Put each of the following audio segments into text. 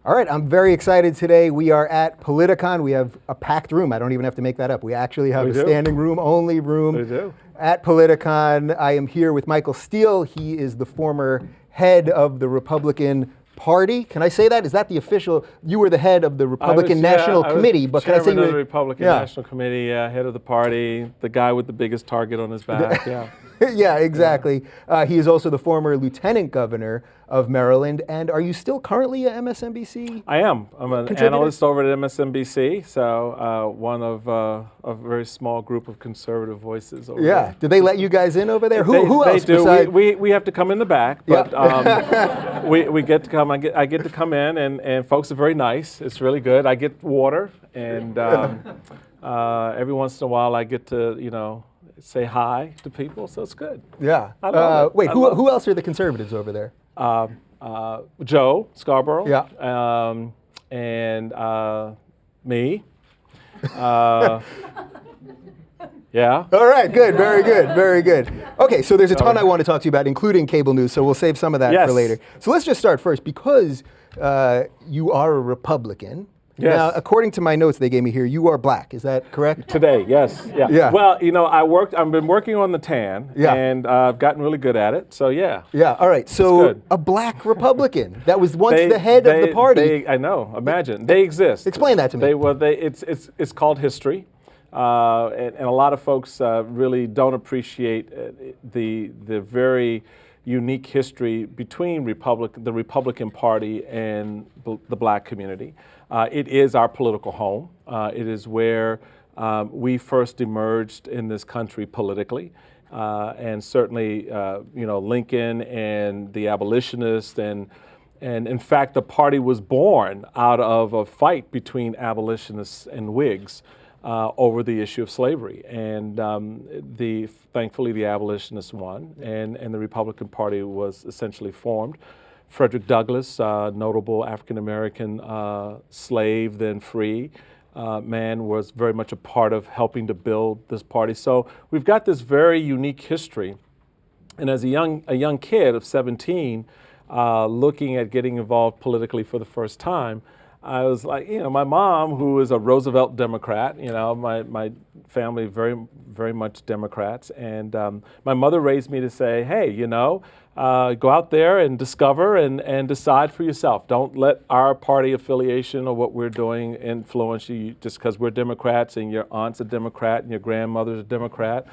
All right, I'm very excited today. We are at Politicon. We have a packed room. I don't even have to make that up. We actually have a standing room, only room at Politicon. I am here with Michael Steele. He is the former head of the Republican Party. Can I say that? Is that the official? You were the head of the Republican National Committee, but can I say chairman of the Republican National Committee, head of the party, the guy with the biggest target on his back. Yeah. Yeah, exactly. He is also the former lieutenant governor of Maryland. And are you still currently at MSNBC? I am. I'm an analyst over at MSNBC, so one of a very small group of conservative voices over there. Do they let you guys in over there? Who else? They do. We have to come in the back, but we get to come. I get to come in, and folks are very nice. It's really good. I get water, and every once in a while I get to say hi to people, so it's good. Yeah. I love it. Wait, who else are the conservatives over there? Joe Scarborough. Yeah. And me. Yeah. All right, good, very good, very good. Okay, so there's a ton I want to talk to you about, including cable news, so we'll save some of that for later. So let's just start first, because you are a Republican. Yes. Now, according to my notes they gave me here, you are black. Is that correct? Today, yes. Yeah. Well, I've been working on the tan, and I've gotten really good at it. So yeah. Yeah. All right. So a black Republican that was once the head of the party. I know. Imagine they exist. Explain that to me. It's called history, and a lot of folks really don't appreciate the very unique history between the Republican Party and the black community. It is our political home. It is where we first emerged in this country politically. And certainly, Lincoln and the abolitionists and in fact, the party was born out of a fight between abolitionists and Whigs over the issue of slavery. And thankfully, the abolitionists won, and the Republican Party was essentially formed. Frederick Douglass, notable African-American slave, then free man, was very much a part of helping to build this party. So we've got this very unique history. And as a young kid of 17, looking at getting involved politically for the first time, I was like, my mom, who is a Roosevelt Democrat, my family very much Democrats, and my mother raised me to say, hey, go out there and discover and decide for yourself. Don't let our party affiliation or what we're doing influence you just because we're Democrats and your aunt's a Democrat and your grandmother's a Democrat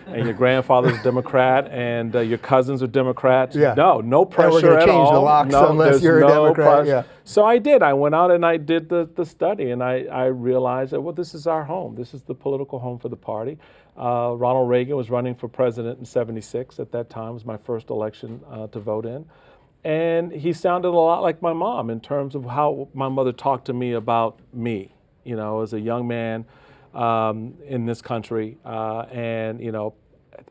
and your grandfather's a Democrat and your cousins are Democrats. Yeah. No pressure we're gonna at change all. The locks unless you're a Democrat. Yeah. So I did. I went out and I did the study, and I realized that, this is our home. This is the political home for the party. Ronald Reagan was running for president in '76 at that time. It was my first election to vote in. And he sounded a lot like my mom in terms of how my mother talked to me about me, as a young man in this country and,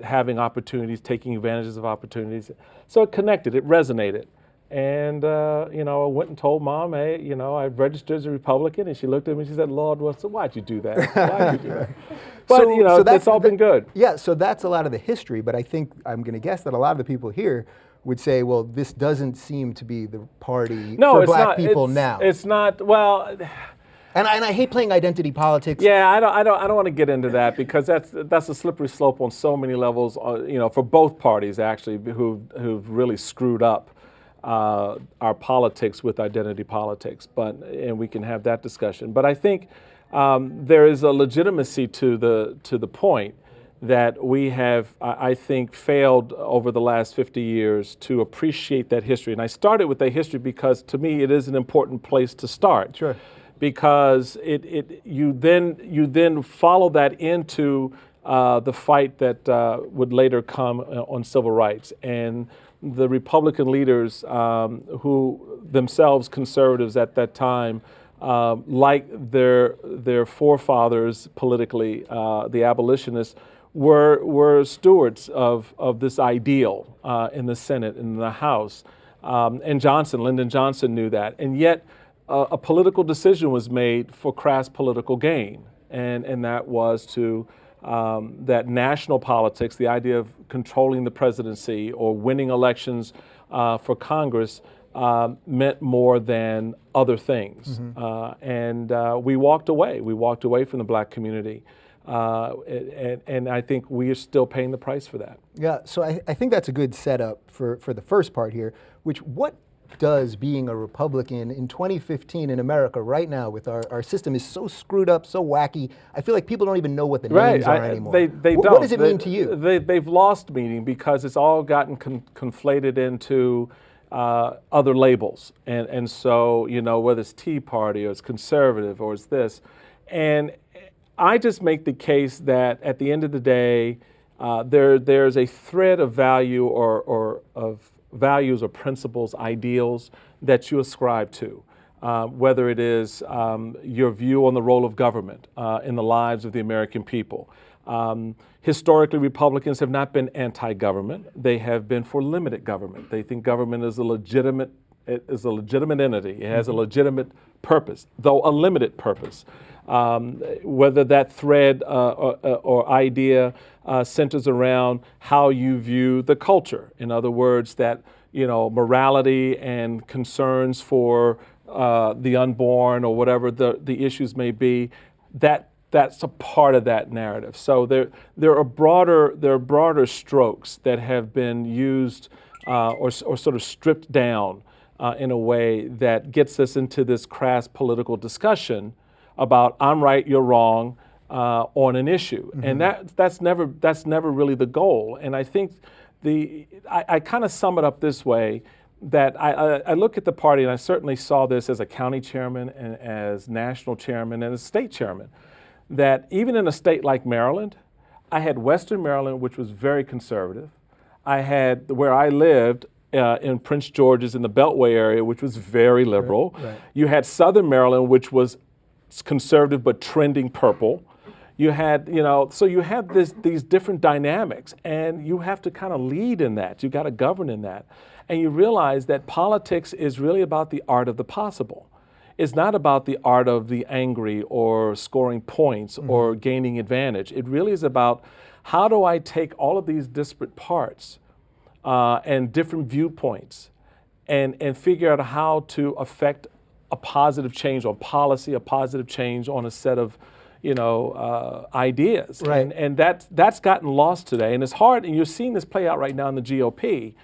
having opportunities, taking advantages of opportunities. So it connected, it resonated. And, I went and told Mom, hey, I registered as a Republican. And she looked at me and she said, Lord, why'd you do that? Why'd you do that? But, it's all been good. Yeah, so that's a lot of the history. But I think I'm going to guess that a lot of the people here would say, well, this doesn't seem to be the party for black people now. It's not, well... And I hate playing identity politics. Yeah, I don't want to get into that because that's a slippery slope on so many levels, for both parties, actually, who've really screwed up our politics with identity politics, and we can have that discussion. But I think there is a legitimacy to the point that we have, I think, failed over the last 50 years to appreciate that history. And I started with that history because, to me, it is an important place to start. Sure. Because you then follow that into the fight that would later come on civil rights. And the Republican leaders, who themselves conservatives at that time, like their forefathers politically, the abolitionists, were stewards of this ideal in the Senate and in the House. And Lyndon Johnson knew that. And yet a political decision was made for crass political gain. And that was to that national politics, the idea of controlling the presidency or winning elections for Congress, meant more than other things. And we walked away. We walked away from the black community. And I think we are still paying the price for that. Yeah, so I think that's a good setup for the first part here, what does being a Republican in 2015 in America right now with our system is so screwed up, so wacky, I feel like people don't even know what the names are anymore. They don't. What does it mean to you? They've lost meaning because it's all gotten conflated into other labels. And so, whether it's Tea Party or it's conservative or it's this. And I just make the case that at the end of the day, there's a thread of value or of values or principles, ideals that you ascribe to, whether it is your view on the role of government in the lives of the American people. Historically, Republicans have not been anti-government. They have been for limited government. They think government is a legitimate entity. It has a legitimate purpose, though a limited purpose. Whether that thread or idea centers around how you view the culture. In other words, that morality and concerns for the unborn or whatever the issues may be, that's a part of that narrative. So there are broader strokes that have been used or sort of stripped down in a way that gets us into this crass political discussion about I'm right, you're wrong on an issue, and that's never really the goal. And I think I kind of sum it up this way, that I look at the party, and I certainly saw this as a county chairman and as national chairman and as state chairman, that even in a state like Maryland, I had Western Maryland, which was very conservative. I had where I lived in Prince George's in the Beltway area, which was very liberal. Right. You had Southern Maryland, which was conservative but trending purple. You had, so you had these different dynamics, and you have to kind of lead in that. You got to govern in that. And you realize that politics is really about the art of the possible. It's not about the art of the angry or scoring points or gaining advantage. It really is about how do I take all of these disparate parts and different viewpoints and figure out how to affect a positive change on policy, a positive change on a set of, ideas. Right. And that's gotten lost today. And it's hard, and you're seeing this play out right now in the GOP,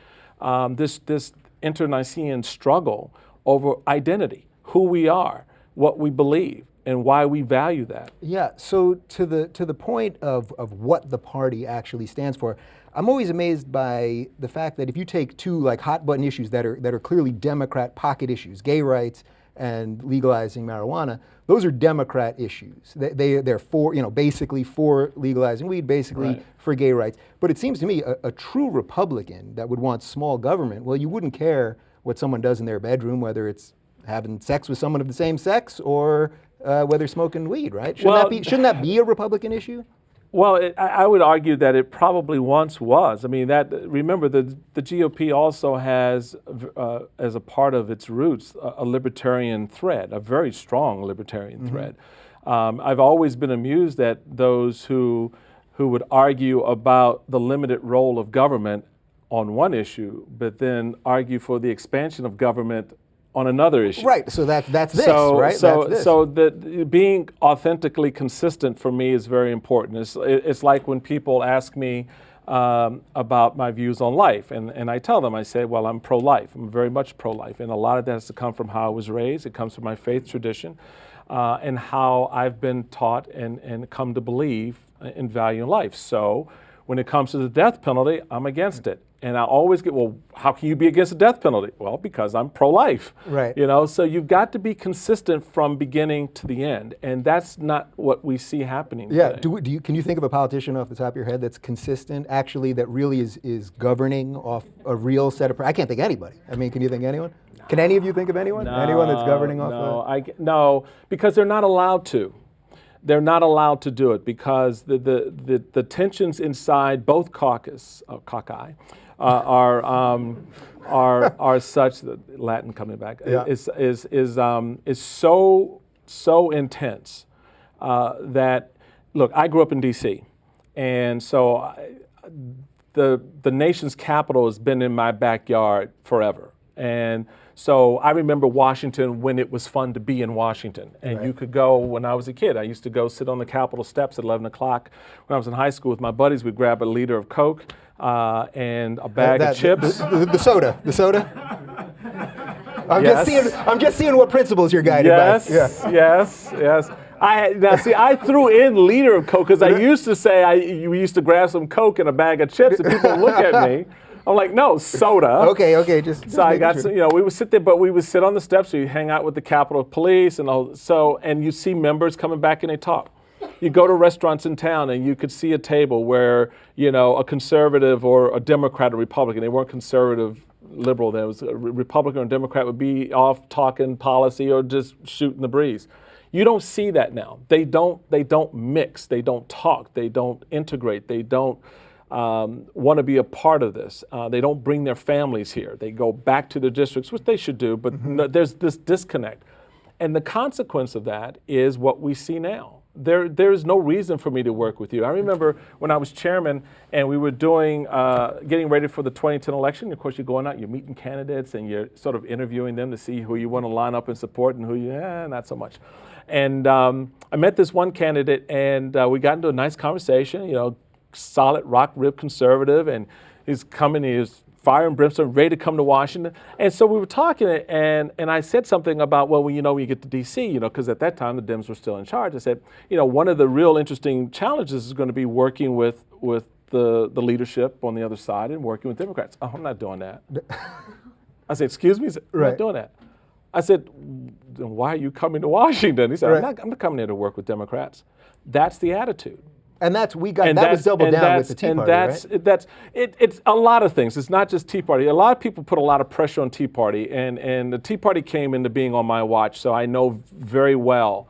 this internecine struggle over identity, who we are, what we believe, and why we value that. Yeah, so to the point of what the party actually stands for, I'm always amazed by the fact that if you take two hot button issues that are clearly Democrat pocket issues, gay rights and legalizing marijuana, those are Democrat issues. They're for, basically for legalizing weed, basically for gay rights. But it seems to me a true Republican that would want small government, well, you wouldn't care what someone does in their bedroom, whether it's having sex with someone of the same sex or whether smoking weed, right? Shouldn't that be a Republican issue? Well, I would argue that it probably once was. I mean, remember, the GOP also has, as a part of its roots, a libertarian thread, a very strong libertarian thread. I've always been amused at those who would argue about the limited role of government on one issue, but then argue for the expansion of government on another issue. Right, so that's this, right? So being authentically consistent for me is very important. It's like when people ask me about my views on life, and I tell them, I say, well, I'm pro-life. I'm very much pro-life, and a lot of that has to come from how I was raised. It comes from my faith tradition, and how I've been taught and come to believe in valuing life. So when it comes to the death penalty, I'm against it. And I always get, well, how can you be against the death penalty? Well, because I'm pro-life. Right. So you've got to be consistent from beginning to the end, and that's not what we see happening today. Can you think of a politician off the top of your head that's consistent, actually, that really is governing off a real set of? I can't think of anybody. I mean, can you think of anyone? Can any of you think of anyone? Anyone that's governing off? No, because they're not allowed to. They're not allowed to do it because the tensions inside both caucus are such that Latin coming back is so intense that, look, I grew up in D.C. and so the nation's capital has been in my backyard forever. And so I remember Washington when it was fun to be in Washington. And you could go, when I was a kid, I used to go sit on the Capitol steps at 11 o'clock. When I was in high school with my buddies, we'd grab a liter of Coke and a bag of chips. The soda. I'm just seeing what principles you're guided by. Yes. I threw in liter of Coke because I used to say we used to grab some Coke and a bag of chips, and people would look at me. I'm like, no, soda. Okay. Just so I got, sure. We would sit there, but we would sit on the steps. We hang out with the Capitol Police, and you see members coming back and they talk. You go to restaurants in town and you could see a table where a conservative or a Democrat or Republican. They weren't conservative, liberal. There was a Republican or Democrat would be off talking policy or just shooting the breeze. You don't see that now. They don't mix. They don't talk. They don't integrate. They don't want to be a part of this. They don't bring their families here. They go back to their districts, which they should do, but no, there's this disconnect. And the consequence of that is what we see now. There is no reason for me to work with you. I remember when I was chairman and we were getting ready for the 2010 election. Of course, you're going out, you're meeting candidates, and you're sort of interviewing them to see who you want to line up and support and who not so much. And I met this one candidate, and we got into a nice conversation, solid rock rib conservative, and he's coming, he was fire and brimstone, ready to come to Washington. And so we were talking, and I said something about, well, when you get to D.C., because at that time the Dems were still in charge. I said, one of the real interesting challenges is going to be working with the leadership on the other side and working with Democrats. Oh, I'm not doing that. I said, excuse me? He said, I'm not doing that. I said, then why are you coming to Washington? He said, I'm not coming here to work with Democrats. That's the attitude. And that was doubled down with the Tea Party, right? It's a lot of things. It's not just Tea Party. A lot of people put a lot of pressure on Tea Party, and the Tea Party came into being on my watch, so I know very well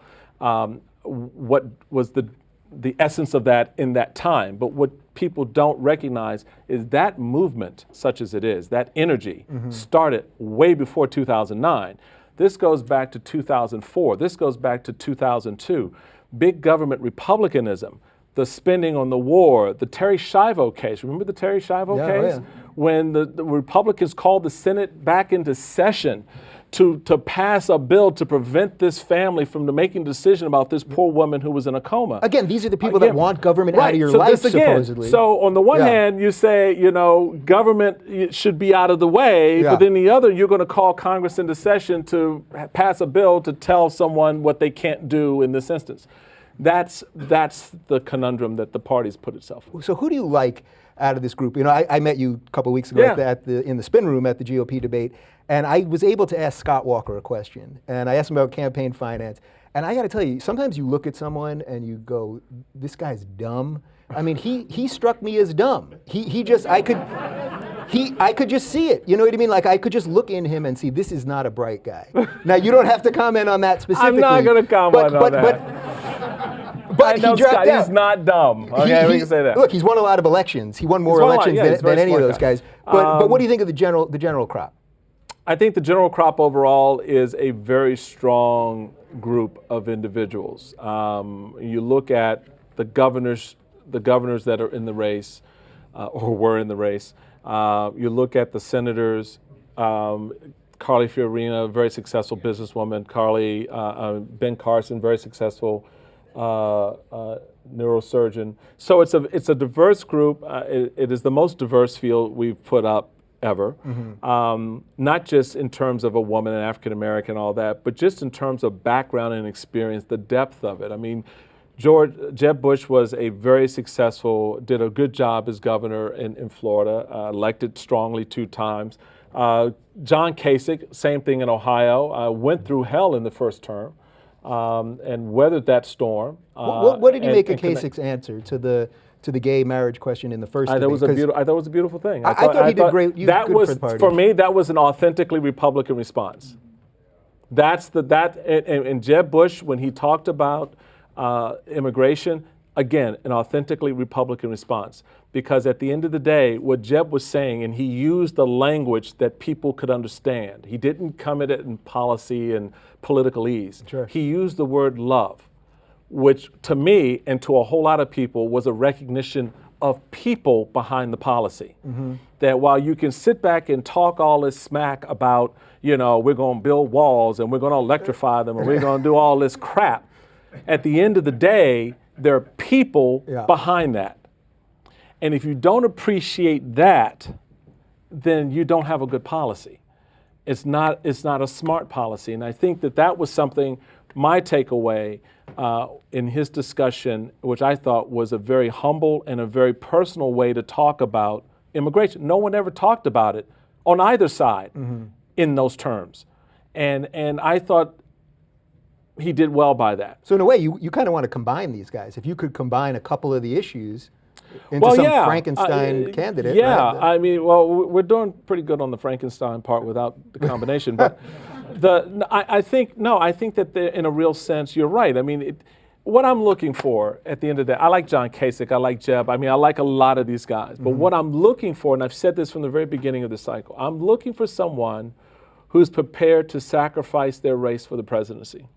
what was the essence of that in that time. But what people don't recognize is that movement, such as it is, that energy started way before 2009. This goes back to 2004. This goes back to 2002. Big government republicanism, the spending on the war, the Terry Schiavo case. Remember the Terry Schiavo case? Yeah. When the Republicans called the Senate back into session to pass a bill to prevent this family from making a decision about this poor woman who was in a coma. Again, these are the people that want government out of your life, supposedly. So on the one hand, you say, government should be out of the way, but then the other, you're going to call Congress into session to pass a bill to tell someone what they can't do in this instance. That's the conundrum that the party's put itself in. So who do you like out of this group? I met you a couple of weeks ago in the spin room at the GOP debate, and I was able to ask Scott Walker a question, and I asked him about campaign finance. And I got to tell you, sometimes you look at someone and you go, "This guy's dumb." I mean, he struck me as dumb. I could just see it. You know what I mean? Like, I could just look in him and see this is not a bright guy. Now, you don't have to comment on that specifically. I'm not going to comment on that. But I know he dropped Scott, out. He's not dumb. Okay, we can say that. Look, he's won a lot of elections. He won more elections than any of those guys. But what do you think of the general crop? I think the general crop overall is a very strong group of individuals. You look at the governors that are in the race, or were in the race. You look at the senators. Carly Fiorina, very successful businesswoman. Ben Carson, very successful neurosurgeon. So it's a diverse group. It is the most diverse field we've put up ever. Not just in terms of a woman, an African American, all that, but just in terms of background and experience, the depth of it. I mean, Jeb Bush was did a good job as governor in Florida, elected strongly 2 times. John Kasich, same thing in Ohio, went through hell in the first term. And weathered that storm. What did you make of Kasich's answer to the gay marriage question in the first debate? I thought it was a beautiful thing. I thought he did great. For me, that was an authentically Republican response. And Jeb Bush, when he talked about immigration, again, an authentically Republican response. Because at the end of the day, what Jeb was saying, and he used the language that people could understand. He didn't come at it in policy and political ease. Sure. He used the word love, which to me and to a whole lot of people was a recognition of people behind the policy. That while you can sit back and talk all this smack about, we're going to build walls and we're going to electrify them and we're going to do all this crap, at the end of the day, there are people behind that. And if you don't appreciate that, then you don't have a good policy. It's not a smart policy. And I think that was something, my takeaway in his discussion, which I thought was a very humble and a very personal way to talk about immigration. No one ever talked about it on either side in those terms. And I thought he did well by that. So in a way, you kind of want to combine these guys. If you could combine a couple of the issues into some Frankenstein candidate. Yeah, right? I mean, well, we're doing pretty good on the Frankenstein part without the combination. But I think that in a real sense, you're right. I mean, what I'm looking for at the end of the day, I like John Kasich, I like Jeb, I mean, I like a lot of these guys. But what I'm looking for, and I've said this from the very beginning of the cycle, I'm looking for someone who's prepared to sacrifice their race for the presidency.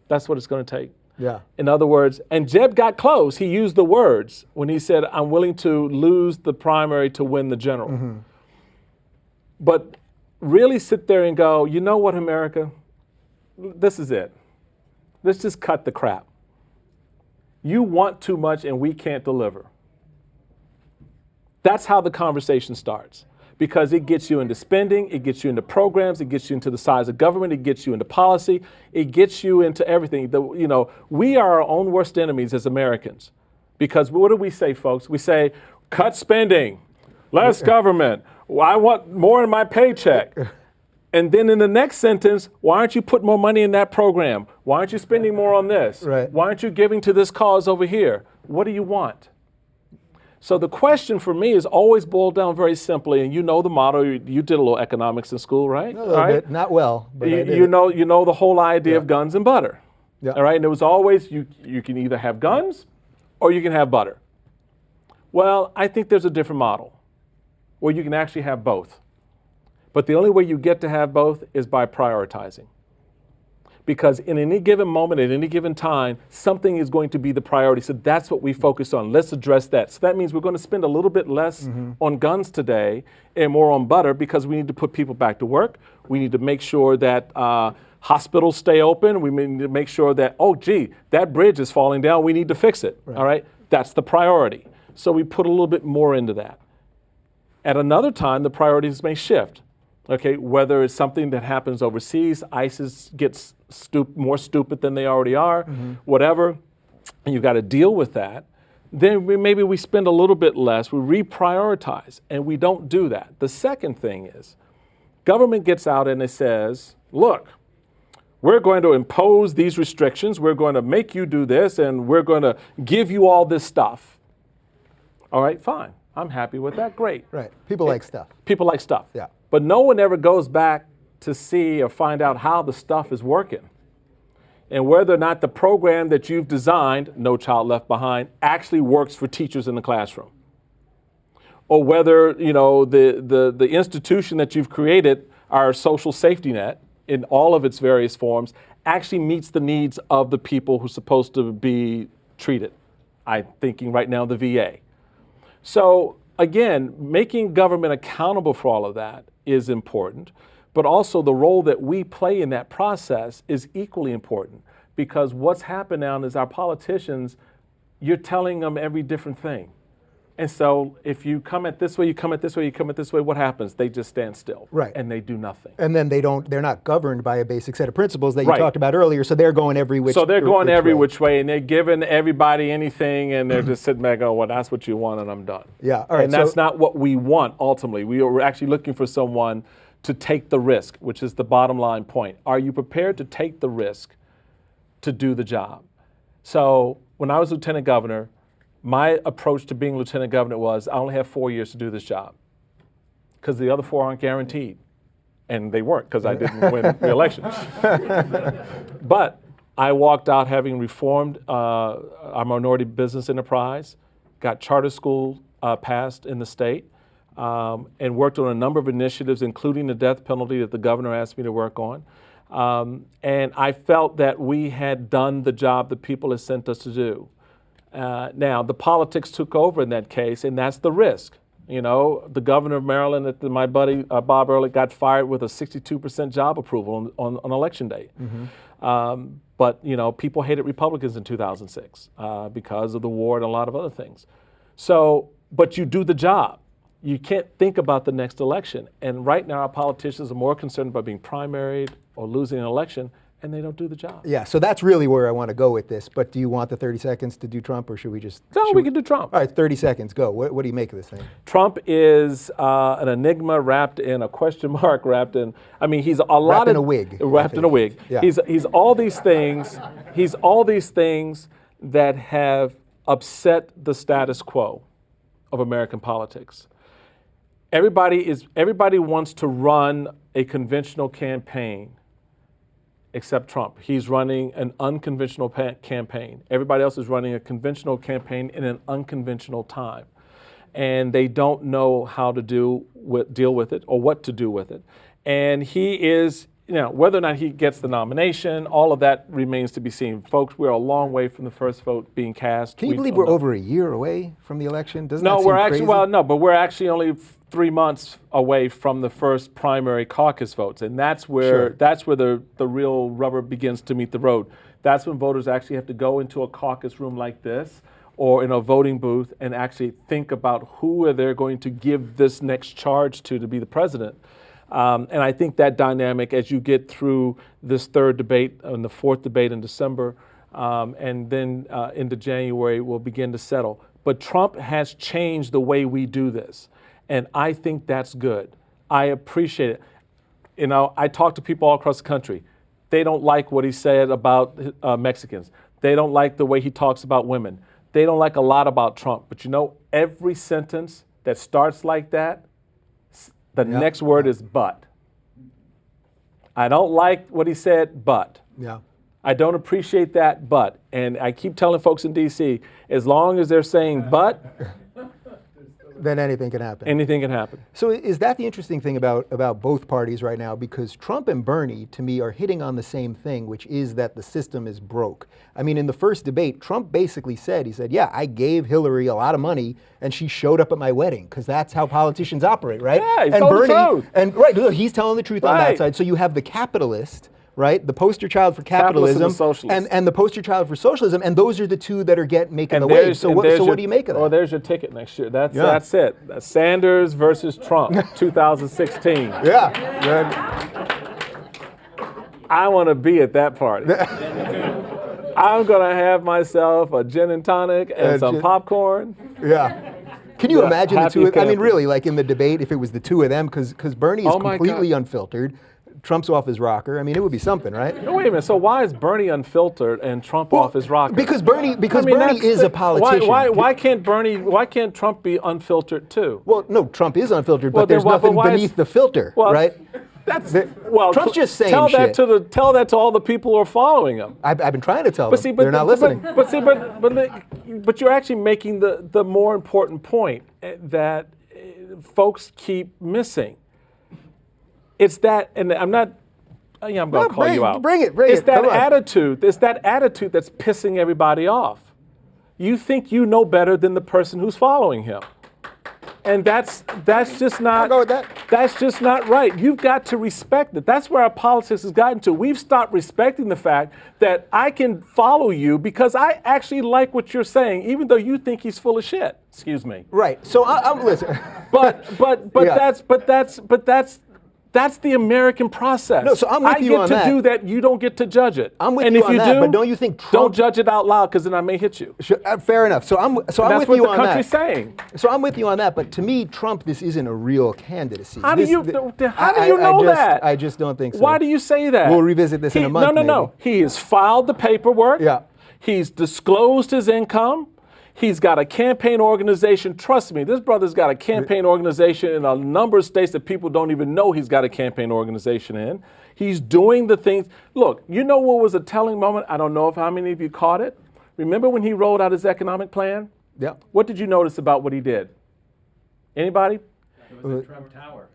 That's what it's going to take. Yeah. In other words, and Jeb got close. He used the words when he said, I'm willing to lose the primary to win the general. But really sit there and go, you know what, America? This is it. Let's just cut the crap. You want too much and we can't deliver. That's how the conversation starts. Because it gets you into spending, it gets you into programs, it gets you into the size of government, it gets you into policy, it gets you into everything. We are our own worst enemies as Americans. Because what do we say, folks? We say, cut spending, less government, I want more in my paycheck. And then in the next sentence, why aren't you putting more money in that program? Why aren't you spending more on this? Right. Why aren't you giving to this cause over here? What do you want? So the question for me is always boiled down very simply, and you know the motto. You did a little economics in school, right? A little bit, not well, but I did. You know the whole idea of guns and butter. Yeah. All right, and it was always you can either have guns or you can have butter. Well, I think there's a different model where you can actually have both. But the only way you get to have both is by prioritizing. Because in any given moment, at any given time, something is going to be the priority. So that's what we focus on. Let's address that. So that means we're going to spend a little bit less on guns today and more on butter because we need to put people back to work. We need to make sure that hospitals stay open. We need to make sure that, that bridge is falling down. We need to fix it. Right. All right. That's the priority. So we put a little bit more into that. At another time, the priorities may shift. Okay, whether it's something that happens overseas, ISIS gets more stupid than they already are, whatever, and you've got to deal with that, then maybe we spend a little bit less, we reprioritize, and we don't do that. The second thing is, government gets out and it says, look, we're going to impose these restrictions, we're going to make you do this, and we're going to give you all this stuff. All right, fine. I'm happy with that, great. Right, people like stuff. People like stuff. Yeah. But no one ever goes back to see or find out how the stuff is working and whether or not the program that you've designed, No Child Left Behind, actually works for teachers in the classroom. Or whether, the institution that you've created, our social safety net, in all of its various forms, actually meets the needs of the people who's supposed to be treated. I'm thinking right now the VA. So again, making government accountable for all of that is important, but also the role that we play in that process is equally important because what's happened now is our politicians, you're telling them every different thing. And so if you come at this way, you come at this way, you come at this way, what happens? They just stand still. Right. And they do nothing. And then they're not governed by a basic set of principles that you talked about earlier, so they're going every which way. So they're going every which way, and they're giving everybody anything, and they're just sitting back going, well, that's what you want, and I'm done. Yeah, all right. And that's not what we want, ultimately. We're actually looking for someone to take the risk, which is the bottom line point. Are you prepared to take the risk to do the job? So when I was lieutenant governor, my approach to being lieutenant governor was I only have 4 years to do this job because the other 4 aren't guaranteed. And they weren't because I didn't win the election. But I walked out having reformed our minority business enterprise, got charter school passed in the state, and worked on a number of initiatives, including the death penalty that the governor asked me to work on. And I felt that we had done the job that people had sent us to do. Now, the politics took over in that case, and that's the risk. You know, the governor of Maryland, my buddy Bob Ehrlich, got fired with a 62% job approval on election day. But, you know, people hated Republicans in 2006 because of the war and a lot of other things. So, but you do the job. You can't think about the next election. And right now, our politicians are more concerned about being primaried or losing an election, and they don't do the job. Yeah, so that's really where I want to go with this. But do you want the 30 seconds to do Trump, or should we just? No, we can do Trump. All right, 30 seconds, go. What do you make of this thing? Trump is an enigma wrapped in a question mark, wrapped in, I mean, he's a lot Wrapped of. in a wig. Wrapped in a wig. Yeah. He's all these things, that have upset the status quo of American politics. Everybody wants to run a conventional campaign except Trump. He's running an unconventional campaign. Everybody else is running a conventional campaign in an unconventional time. And they don't know how to deal with it or what to do with it. And he is, you know, whether or not he gets the nomination, all of that remains to be seen. Folks, we're a long way from the first vote being cast. Can you believe we're over a year away from the election? Doesn't No, that seem we're actually, crazy? well, no, but we're actually only 3 months away from the first primary caucus votes. And that's where the real rubber begins to meet the road. That's when voters actually have to go into a caucus room like this or in a voting booth and actually think about who are they going to give this next charge to be the president. And I think that dynamic, as you get through this third debate and the fourth debate in December, and then into January, will begin to settle. But Trump has changed the way we do this. And I think that's good. I appreciate it. You know, I talk to people all across the country. They don't like what he said about Mexicans. They don't like the way he talks about women. They don't like a lot about Trump. But you know, every sentence that starts like that, the next word is but. I don't like what he said, but. Yeah. I don't appreciate that, but. And I keep telling folks in D.C., as long as they're saying but, then anything can happen. anything can happen. So is that the interesting thing about both parties right now? Because Trump and Bernie, to me, are hitting on the same thing, which is that the system is broke. I mean, in the first debate, Trump basically said, yeah, I gave Hillary a lot of money and she showed up at my wedding, because that's how politicians operate, right? Yeah, he's telling the truth. And right, look, he's telling the truth on that side. So you have the capitalist, right? The poster child for capitalism and the poster child for socialism, and those are the two that are making the wave. So what do you make of that? Well, there's your ticket next year. That's it. That's Sanders versus Trump, 2016. Yeah. I want to be at that party. I'm going to have myself a gin and tonic and some popcorn. Yeah. Can you imagine the two? I mean, really, like in the debate, if it was the two of them, because Bernie is completely unfiltered. Trump's off his rocker. I mean, it would be something, right? No, wait a minute. So why is Bernie unfiltered and Trump off his rocker? Because Bernie is a politician. Why can't Trump be unfiltered too? Well, no, Trump is unfiltered, but there's nothing beneath the filter, right? Trump's just saying tell shit. Tell that to all the people who are following him. I've been trying to tell them. They're not listening. But you're actually making the more important point that folks keep missing. It's that, and I'm not. I'm going to call you out. Bring it. It's that attitude. It's that attitude that's pissing everybody off. You think you know better than the person who's following him, and that's just not. I'll go with that. That's just not right. You've got to respect it. That's where our politics has gotten to. We've stopped respecting the fact that I can follow you because I actually like what you're saying, even though you think he's full of shit. Excuse me. Right. So I'm listening. That's the American process. No, so I'm with you on that. I get to do that. You don't get to judge it. I'm with you on that, but don't you think Trump... Don't judge it out loud, because then I may hit you. Fair enough. So I'm with you on that. That's what the country's saying. So I'm with you on that, but to me, Trump, this isn't a real candidacy. How do you know that? I just don't think so. Why do you say that? We'll revisit this in a month. No. He has filed the paperwork. Yeah. He's disclosed his income. He's got a campaign organization. Trust me, this brother's got a campaign organization in a number of states that people don't even know he's got a campaign organization in. He's doing the things. Look, you know what was a telling moment? I don't know if how many of you caught it. Remember when he rolled out his economic plan? Yeah. What did you notice about what he did? Anybody? It was at Trump Tower.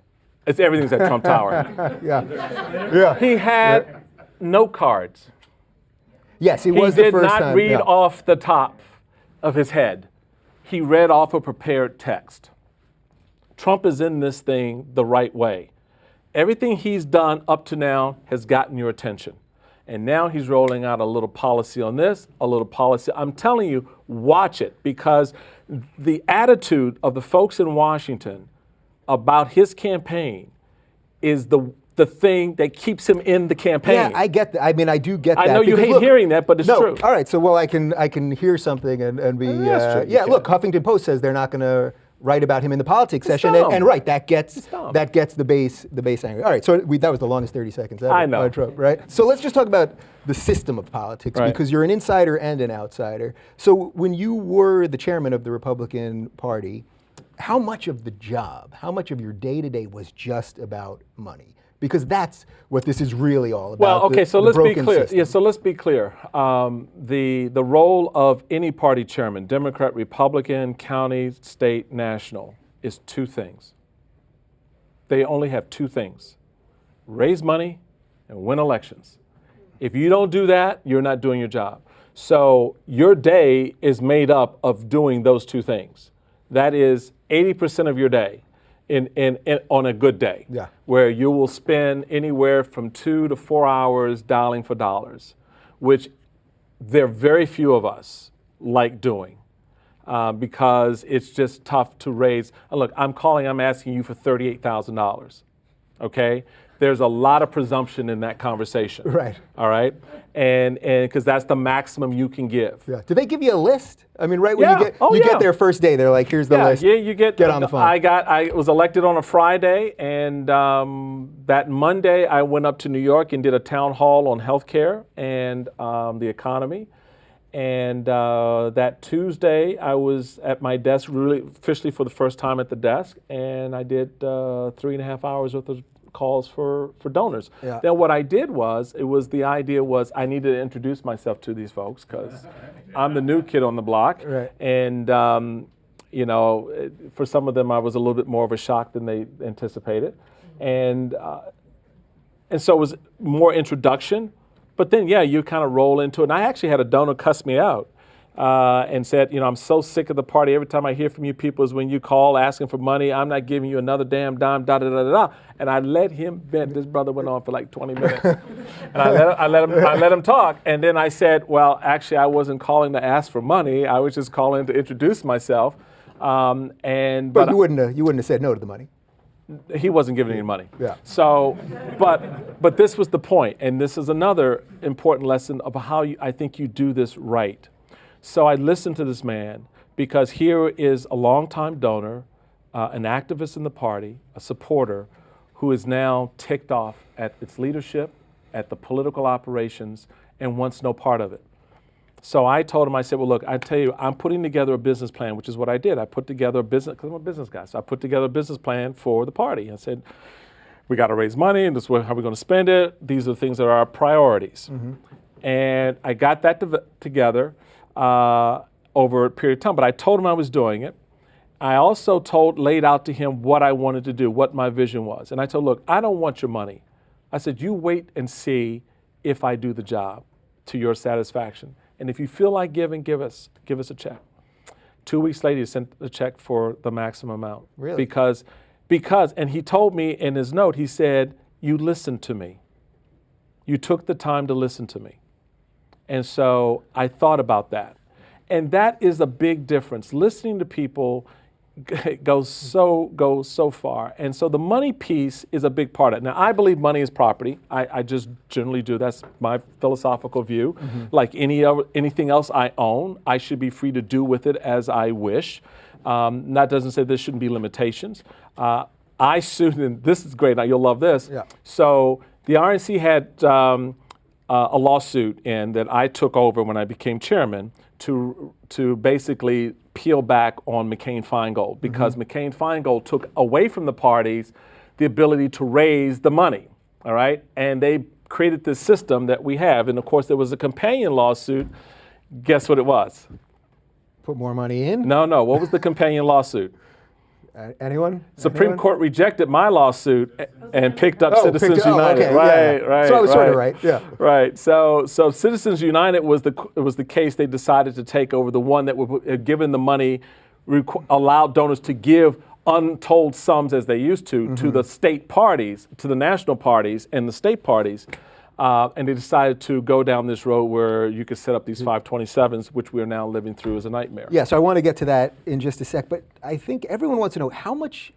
Everything's at Trump Tower. Yeah. He had note cards. Yes, it was the first time. He did not read off the top of his head, he read off a prepared text. Trump is in this thing the right way. Everything he's done up to now has gotten your attention. And now he's rolling out a little policy on this, a little policy. I'm telling you, watch it, because the attitude of the folks in Washington about his campaign is the thing that keeps him in the campaign. Yeah, I get that. I mean, I do get that. I know you hate hearing that, but it's true. All right, so well, I can hear something and be. That's true. Yeah, look, Huffington Post says they're not going to write about him in the politics session, and right, that gets the base angry. All right, so that was the longest 30 seconds ever. I know. On Trump, right? So let's just talk about the system of politics, right, because you're an insider and an outsider. So when you were the chairman of the Republican Party, how much of the job, how much of your day-to-day was just about money? Because that's what this is really all about. Well, okay, so let's be clear. System. Yeah, so let's be clear. The role of any party chairman, Democrat, Republican, county, state, national, is two things. They only have two things: raise money and win elections. If you don't do that, you're not doing your job. So your day is made up of doing those two things. That is 80% of your day. On a good day, where you will spend anywhere from 2 to 4 hours dialing for dollars, which there are very few of us like doing, because it's just tough to raise. Look, I'm asking you for $38,000, okay? There's a lot of presumption in that conversation. Right. All right? And because that's the maximum you can give. Yeah. Do they give you a list? I mean, right when you get their first day, they're like, here's the list. Yeah, you get on the phone. I was elected on a Friday, and that Monday I went up to New York and did a town hall on healthcare and the economy. And that Tuesday I was at my desk, really officially for the first time at the desk, and I did 3.5 hours worth of calls for donors. Yeah. Then what I did was, the idea was I needed to introduce myself to these folks, because I'm the new kid on the block. Right. And, for some of them I was a little bit more of a shock than they anticipated. And so it was more introduction. But then, you kind of roll into it. And I actually had a donor cuss me out and said, I'm so sick of the party. Every time I hear from you people is when you call asking for money. I'm not giving you another damn dime, da-da-da-da-da. And I let him vent. This brother went on for like 20 minutes. And I let him talk. And then I said, well, actually, I wasn't calling to ask for money. I was just calling to introduce myself. But you wouldn't have said no to the money. He wasn't giving any money. Yeah. So, but this was the point, and this is another important lesson of how I think you do this right. So I listened to this man, because here is a longtime donor, an activist in the party, a supporter, who is now ticked off at its leadership, at the political operations, and wants no part of it. So I told him, I said, well, look, I tell you, I'm putting together a business plan, which is what I did. I put together a business, because I'm a business guy, so I put together a business plan for the party. I said, we got to raise money, and this is how we're going to spend it. These are the things that are our priorities. Mm-hmm. And I got that together over a period of time, but I told him I was doing it. I also laid out to him what I wanted to do, what my vision was. And I told, look, I don't want your money. I said, you wait and see if I do the job to your satisfaction. And if you feel like giving, give us a check. 2 weeks later, he sent a check for the maximum amount. Really? Because, and he told me in his note, he said, you listened to me. You took the time to listen to me. And so I thought about that. And that is a big difference. Listening to people goes so far. And so the money piece is a big part of it. Now, I believe money is property. I just generally do. That's my philosophical view. Mm-hmm. Like anything else I own, I should be free to do with it as I wish. That doesn't say there shouldn't be limitations. I sued, and this is great. Now, you'll love this. Yeah. So the RNC had a lawsuit in that I took over when I became chairman to basically peel back on McCain-Feingold, because McCain-Feingold took away from the parties the ability to raise the money, all right? And they created this system that we have. And of course, there was a companion lawsuit. Guess what it was? Put more money in? No. What was the companion lawsuit? Anyone? Supreme Court rejected my lawsuit and picked up Citizens picked it- oh, United. okay, Right, yeah. right. So I was sort of right. right, yeah. Right. So Citizens United was the case they decided to take over, the one that would given the money, allowed donors to give untold sums as they used to the state parties, to the national parties and the state parties. And they decided to go down this road where you could set up these 527s, which we are now living through as a nightmare. Yeah, so I want to get to that in just a sec, but I think everyone wants to know how much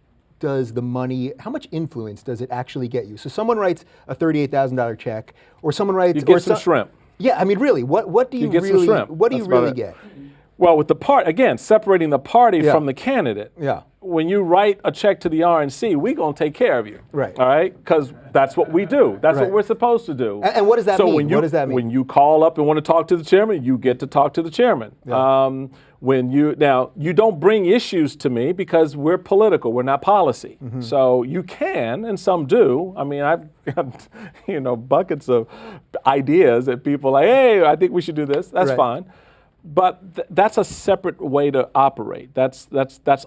influence does it actually get you? So someone writes a $38,000 check, or someone writes... You get some shrimp. Yeah, I mean, really, what do you get some really, shrimp. what do you That's about really it. get? Well, with the again, separating the party from the candidate. Yeah. When you write a check to the RNC, we're going to take care of you. Right. All right? Because that's what we do. That's Right. what we're supposed to do. And what does that mean? What does that mean? When you call up and want to talk to the chairman, you get to talk to the chairman. Yeah. Now, you don't bring issues to me because we're political. We're not policy. So you can, and some do. I mean, I've got, buckets of ideas that people are like, hey, I think we should do this. That's Right. fine. But that's a separate way to operate. That's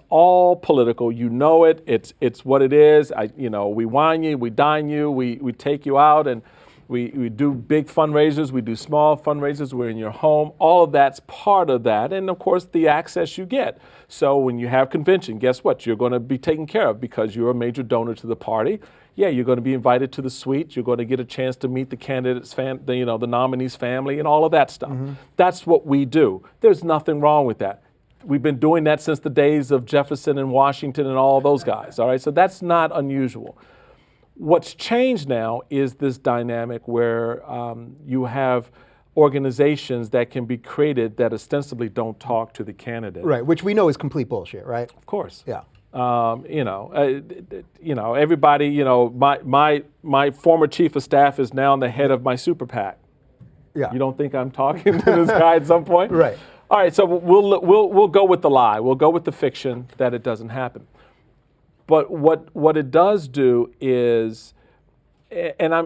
all political. You know it. It's what it is. We wine you, we dine you, we take you out, and we do big fundraisers. We do small fundraisers. We're in your home. All of that's part of that, and of course the access you get. So when you have convention, guess what? You're going to be taken care of because you're a major donor to the party. Yeah, you're going to be invited to the suite. You're going to get a chance to meet the candidate's the nominee's family and all of that stuff. That's what we do. There's nothing wrong with that. We've been doing that since the days of Jefferson and Washington and all those guys, all right? So that's not unusual. What's changed now is this dynamic where you have organizations that can be created that ostensibly don't talk to the candidate. Right, which we know is complete bullshit, right? Of course. Yeah. Everybody, my former chief of staff is now the head of my super PAC. Yeah. You don't think I'm talking to this guy at some point? Right. All right, so we'll go with the lie. We'll go with the fiction that it doesn't happen. But what it does do is, and I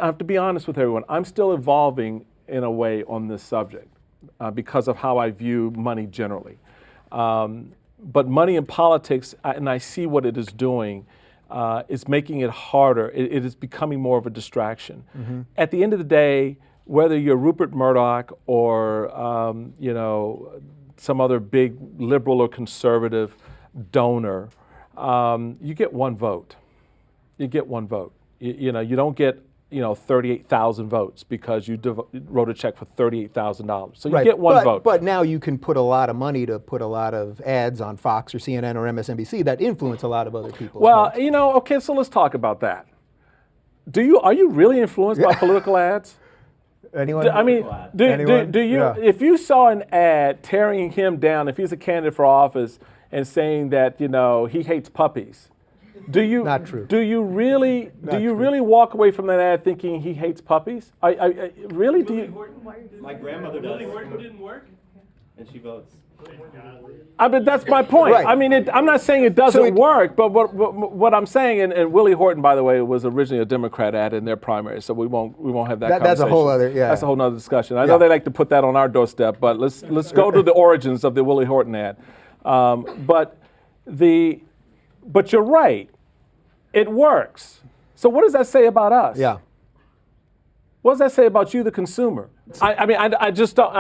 have to be honest with everyone, I'm still evolving in a way on this subject because of how I view money generally. But money in politics, and I see what it is doing, is making it harder. It is becoming more of a distraction. At the end of the day, whether you're Rupert Murdoch or some other big liberal or conservative donor, you get one vote. You get one vote. You don't get 38,000 votes because you wrote a check for $38,000. So you get one vote. But now you can put a lot of money to put a lot of ads on Fox or CNN or MSNBC that influence a lot of other people. Well, okay, so let's talk about that. Are you really influenced by political ads? Anyone? Do you? Yeah. If you saw an ad tearing him down, if he's a candidate for office, and saying that he hates puppies, Not true. Do you really walk away from that ad thinking he hates puppies? Really? Do you? My grandmother does. Willie Horton didn't work, and she votes. That's my point. Right. I mean, I'm not saying it doesn't work, but what I'm saying, and Willie Horton, by the way, was originally a Democrat ad in their primary, so we won't have that conversation. That's a whole other, yeah. That's a whole other discussion. I know they like to put that on our doorstep, but let's go to the origins of the Willie Horton ad. But you're right. It works. So what does that say about us? Yeah. What does that say about you, the consumer? I just don't.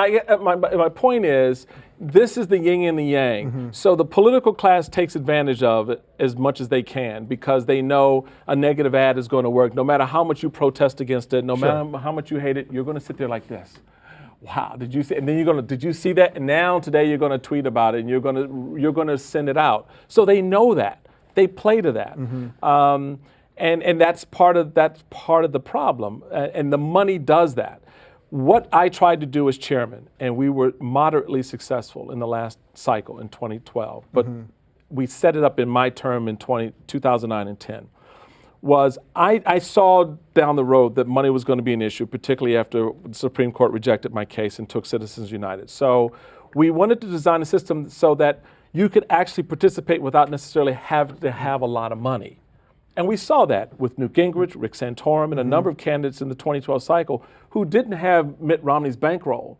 My point is, this is the yin and the yang. So the political class takes advantage of it as much as they can because they know a negative ad is going to work. No matter how much you protest against it, no matter how much you hate it, you're going to sit there like this. Wow, did you see? And then did you see that? And now today you're going to tweet about it and you're going to send it out. So they know that. They play to that. And that's part of the problem. And the money does that. What I tried to do as chairman, and we were moderately successful in the last cycle in 2012, but we set it up in my term in 2009 and 10, was I saw down the road that money was going to be an issue, particularly after the Supreme Court rejected my case and took Citizens United. So we wanted to design a system so that you could actually participate without necessarily having to have a lot of money. And we saw that with Newt Gingrich, Rick Santorum, and a number of candidates in the 2012 cycle who didn't have Mitt Romney's bankroll.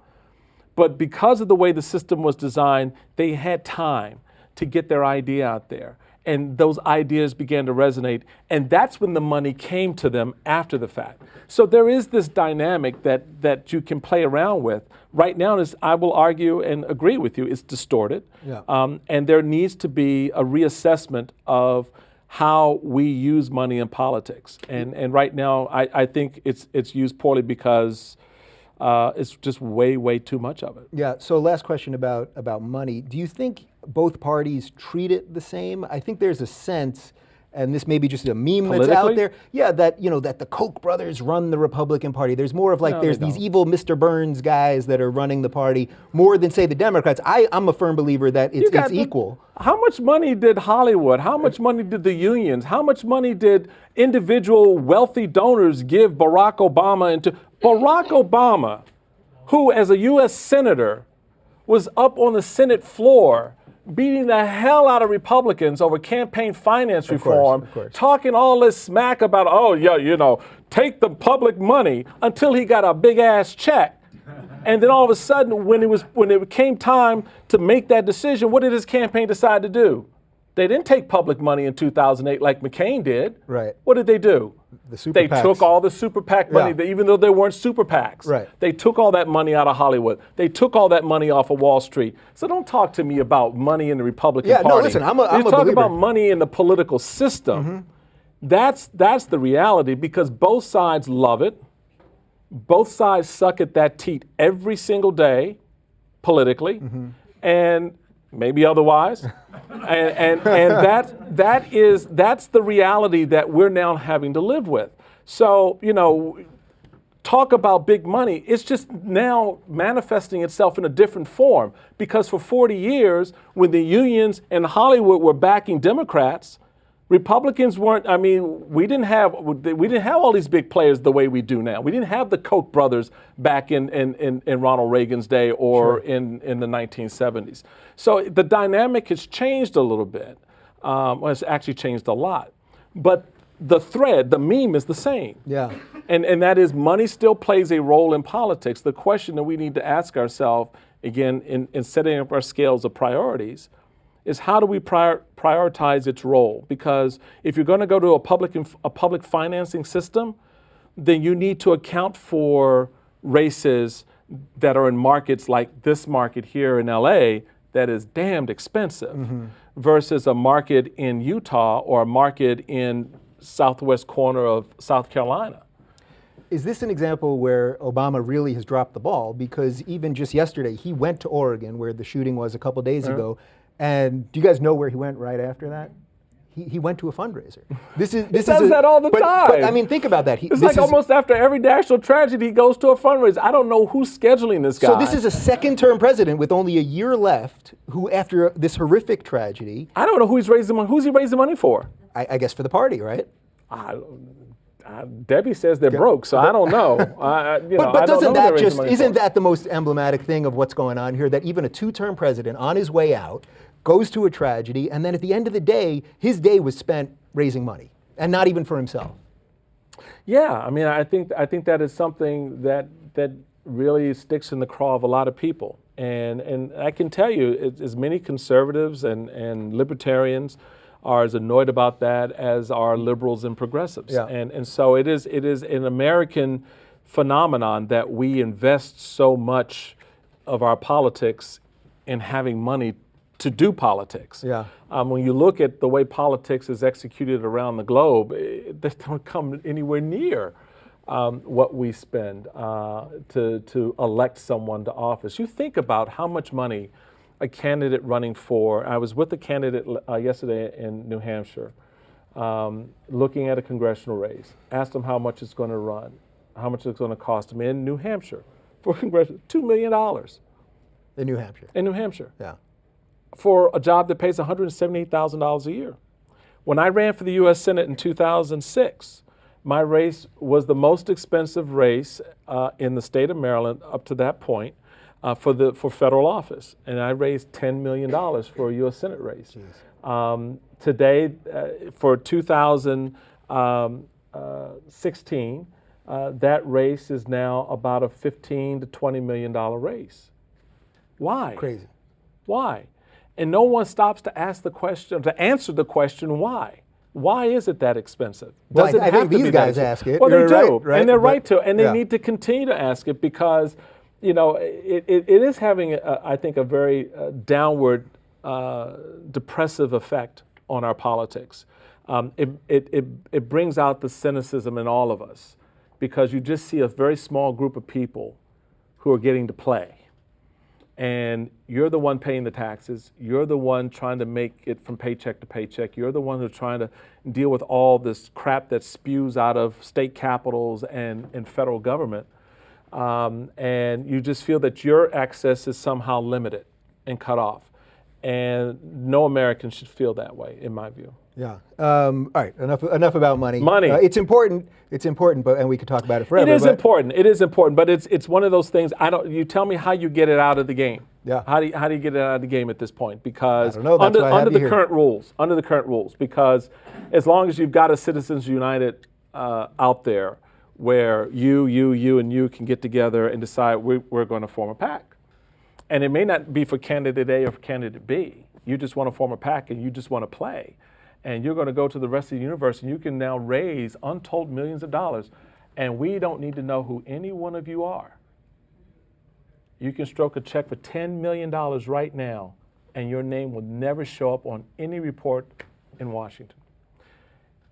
But because of the way the system was designed, they had time to get their idea out there. And those ideas began to resonate. And that's when the money came to them after the fact. So there is this dynamic that you can play around with. Right now, I will argue and agree with you, it's distorted. Yeah. And there needs to be a reassessment of how we use money in politics. And right now, I think it's used poorly because it's just way too much of it. Yeah, so last question about money. Do you think both parties treat it the same? I think there's a sense, and this may be just a meme that's out there, yeah, that that the Koch brothers run the Republican Party. There's more of like there's these evil Mr. Burns guys that are running the party more than say the Democrats. I'm a firm believer that it's equal. How much money did Hollywood, how much money did the unions, how much money did individual wealthy donors give Barack Obama into Barack Obama, who as a U.S. Senator was up on the Senate floor beating the hell out of Republicans over campaign finance reform, talking all this smack about, take the public money until he got a big ass check. And then all of a sudden, when it came time to make that decision, what did his campaign decide to do? They didn't take public money in 2008 like McCain did. Right. What did they do? They took all the super PAC money, even though they weren't super PACs. Right. They took all that money out of Hollywood. They took all that money off of Wall Street. So don't talk to me about money in the Republican Party. Yeah, no, listen, I'm a You're talking believer. about money in the political system. Mm-hmm. That's the reality, because both sides love it. Both sides suck at that teat every single day, politically, and maybe otherwise. and that's the reality that we're now having to live with. So, talk about big money. It's just now manifesting itself in a different form, because for 40 years, when the unions and Hollywood were backing Democrats, Republicans weren't. I mean, we didn't have all these big players the way we do now. We didn't have the Koch brothers back in Ronald Reagan's day or in the 1970s. So the dynamic has changed a little bit. Well, it's actually changed a lot. But the thread, the meme, is the same. Yeah. And that is, money still plays a role in politics. The question that we need to ask ourselves, again, in setting up our scales of priorities, is how do we prioritize its role? Because if you're going to go to a public financing system, then you need to account for races that are in markets like this market here in LA that is damned expensive, versus a market in Utah or a market in southwest corner of South Carolina. Is this an example where Obama really has dropped the ball? Because even just yesterday, he went to Oregon, where the shooting was a couple days ago. And do you guys know where he went right after that? He went to a fundraiser. He does that all the time. But I mean, think about that. It's like almost after every national tragedy, he goes to a fundraiser. I don't know who's scheduling this guy. So this is a second-term president with only a year left, who, after this horrific tragedy, I don't know who he's raising money. Who's he raising money for? I guess for the party, right? Debbie says they're broke, so I don't know. But doesn't that isn't that the most emblematic thing of what's going on here? That even a two-term president on his way out goes to a tragedy, and then at the end of the day, his day was spent raising money, and not even for himself. Yeah, I mean, I think that is something that really sticks in the craw of a lot of people, and I can tell you, as many conservatives and libertarians are as annoyed about that as are liberals and progressives. Yeah. And so it is an American phenomenon that we invest so much of our politics in having money to do politics. Yeah. When you look at the way politics is executed around the globe, they don't come anywhere near what we spend to elect someone to office. You think about how much money a candidate running for, I was with a candidate yesterday in New Hampshire, looking at a congressional race, asked him how much it's going to run, how much it's going to cost him in New Hampshire for congressional, $2 million. In New Hampshire. In New Hampshire. Yeah. For a job that pays $178,000 a year. When I ran for the U.S. Senate in 2006, my race was the most expensive race in the state of Maryland up to that point for federal office, and I raised $10 million for a U.S. Senate race. Today, for 2016, that race is now about a $15 to $20 million race. Why? Crazy. Why? And no one stops to ask the question, to answer the question, why? Why is it that expensive? Well, Does it I have think to these be that guys expensive? ask it. Well, they You're do, right, and they're but- right to, and they yeah. need to continue to ask it because, it is having, I think, a very downward, depressive effect on our politics. It brings out the cynicism in all of us because you just see a very small group of people who are getting to play. And you're the one paying the taxes. You're the one trying to make it from paycheck to paycheck. You're the one who's trying to deal with all this crap that spews out of state capitals and federal government. And you just feel that your access is somehow limited and cut off. And no American should feel that way, in my view. Yeah. All right. Enough about money. Money. It's important. It's important, and we could talk about it forever. It is but- important. It is important, but it's one of those things. You tell me how you get it out of the game. Yeah. How do you get it out of the game at this point? Because I don't know. That's why I have under you the here. current rules, because as long as you've got a Citizens United out there, where you, and you can get together and decide we're going to form a PAC, and it may not be for candidate A or for candidate B. You just want to form a PAC and you just want to play. And you're going to go to the rest of the universe and you can now raise untold millions of dollars. And we don't need to know who any one of you are. You can stroke a check for $10 million right now and your name will never show up on any report in Washington.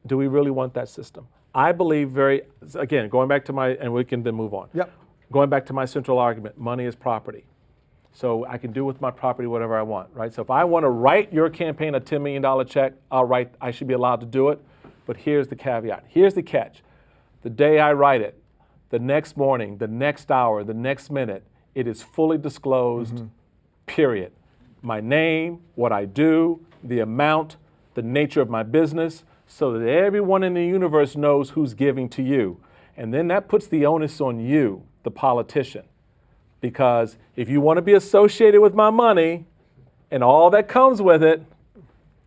Do we really want that system? I believe again, going back to and we can then move on. Yep. Going back to my central argument, money is property. So I can do with my property whatever I want, right? So if I want to write your campaign a $10 million check, I should be allowed to do it. But here's the caveat. Here's the catch. The day I write it, the next morning, the next hour, the next minute, it is fully disclosed, period. My name, what I do, the amount, the nature of my business, so that everyone in the universe knows who's giving to you. And then that puts the onus on you, the politician. Because if you want to be associated with my money and all that comes with it,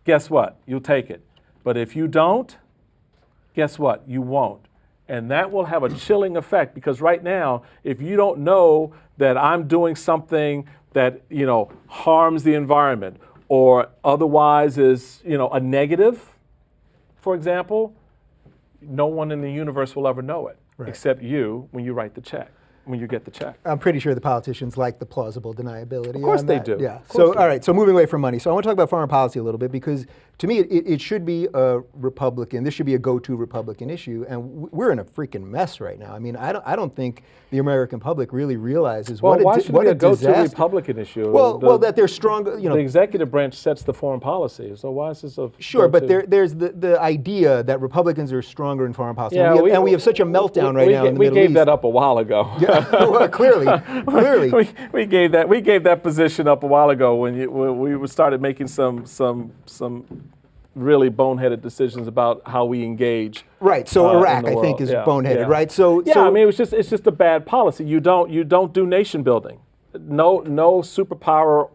guess what? You'll take it. But if you don't, guess what? You won't. And that will have a chilling effect because right now, if you don't know that I'm doing something that, harms the environment or otherwise is, a negative, for example, no one in the universe will ever know it except you when you write the check. When you get the check. I'm pretty sure the politicians like the plausible deniability. Of course on they that. do. Yeah. Of course So, they all do. right. So, moving away from money. So, I want to talk about foreign policy a little bit because, to me, it should be a Republican. This should be a go-to Republican issue, and we're in a freaking mess right now. I mean, I don't think the American public really realizes Well, why what should it be a go-to disaster. Republican issue? Well, that they're strong. The executive branch sets the foreign policy. So why is this a Sure, but go-to? there's the idea that Republicans are stronger in foreign policy, Yeah, and we have such a meltdown right now in the we Middle gave East. that up a while ago. Yeah, well, clearly. we gave that position up a while ago when we started making some really boneheaded decisions about how we engage. Right. So in Iraq, the I think, world. is Yeah, boneheaded. yeah. Right. So I mean, it's just a bad policy. You don't do nation building. No superpower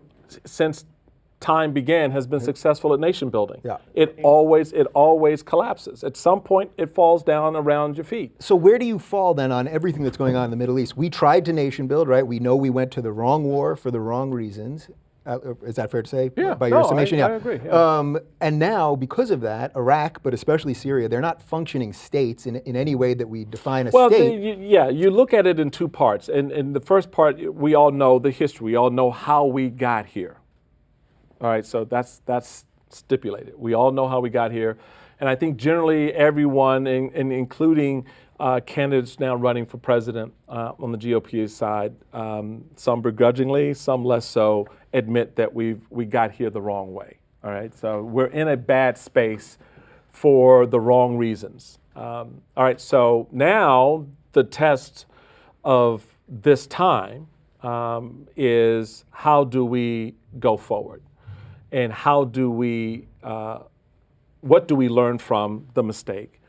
since time began has been successful at nation building. Yeah. It always collapses. At some point, it falls down around your feet. So where do you fall then on everything that's going on in the Middle East? We tried to nation build, right? We know we went to the wrong war for the wrong reasons. Is that fair to say? Yeah, By your no, estimation, I agree, yeah. And now, because of that, Iraq, but especially Syria, they're not functioning states in any way that we define a state. You look at it in two parts. And the first part, we all know the history. We all know how we got here. All right, so that's stipulated. We all know how we got here. And I think generally everyone, including candidates now running for president on the GOP side, some begrudgingly, some less so, admit that we got here the wrong way. All right, so we're in a bad space for the wrong reasons. All right, so now the test of this time is how do we go forward? And how do we, what do we learn from the mistake?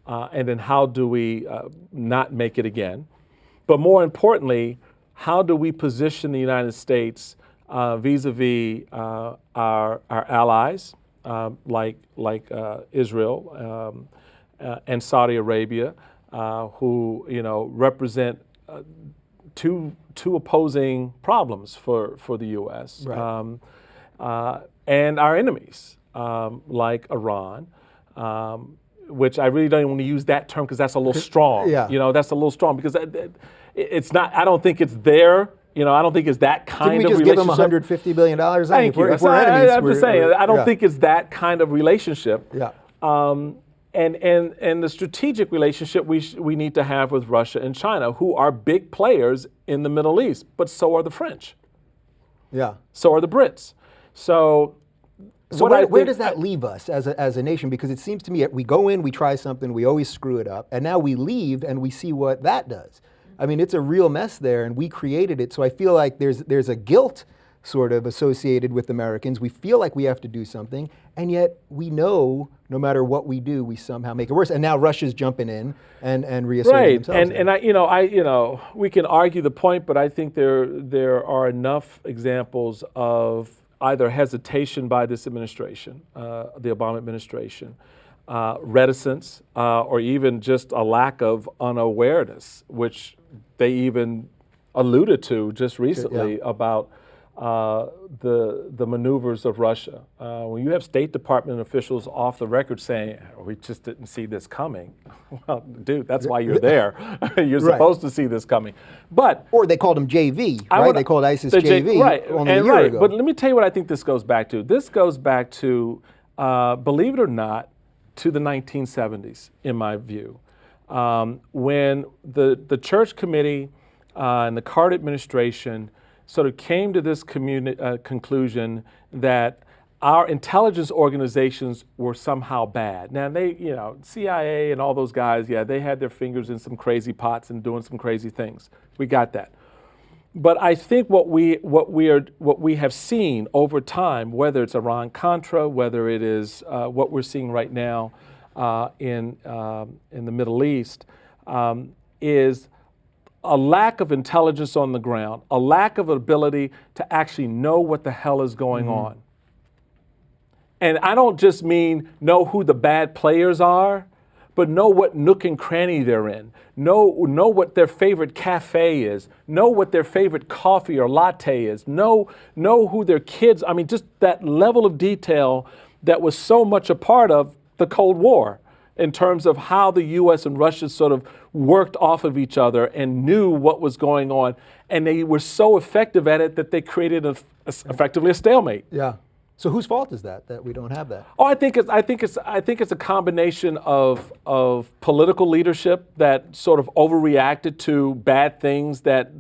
And then how do we not make it again? But more importantly, how do we position the United States vis-a-vis our allies like Israel and Saudi Arabia, who represent two opposing problems for the U.S. Right. and our enemies, like Iran, which I really don't even want to use that term because that's a little strong. Yeah. That's a little strong because it's not. I don't think it's there. I don't think it's that kind of relationship. Didn't we just give them $150 billion? Thank you. If we're enemies, I'm just saying. I don't think it's that kind of relationship. Yeah. And the strategic relationship we need to have with Russia and China, who are big players in the Middle East, but so are the French. Yeah. So are the Brits. So where does that leave us as a nation? Because it seems to me we go in, we try something, we always screw it up, and now we leave and we see what that does. I mean, it's a real mess there, and we created it. So I feel like there's a guilt sort of associated with Americans. We feel like we have to do something, and yet we know no matter what we do, we somehow make it worse. And now Russia's jumping in and reasserting themselves. And we can argue the point, but I think there are enough examples of either hesitation by this administration, the Obama administration, reticence, or even just a lack of unawareness, which they even alluded to just recently about the maneuvers of Russia. When you have State Department officials off the record saying, we just didn't see this coming. Well, dude, that's why you're there. You're supposed to see this coming. Or they called them JV, right? They called ISIS JV only a year ago. But let me tell you what I think this goes back to. This goes back to, believe it or not, to the 1970s, in my view, when the Church Committee and the Carter administration sort of came to this conclusion that our intelligence organizations were somehow bad. Now CIA and all those guys, they had their fingers in some crazy pots and doing some crazy things. We got that. But I think what we have seen over time, whether it's Iran-Contra, whether it is what we're seeing right now in the Middle East, is a lack of intelligence on the ground, a lack of ability to actually know what the hell is going on. And I don't just mean know who the bad players are, but know what nook and cranny they're in. Know what their favorite cafe is. Know what their favorite coffee or latte is. Know who their kids, just that level of detail that was so much a part of the Cold War in terms of how the U.S. and Russia sort of worked off of each other and knew what was going on. And they were so effective at it that they created effectively a stalemate. Yeah. So whose fault is that we don't have that? Oh, I think it's a combination of political leadership that sort of overreacted to bad things that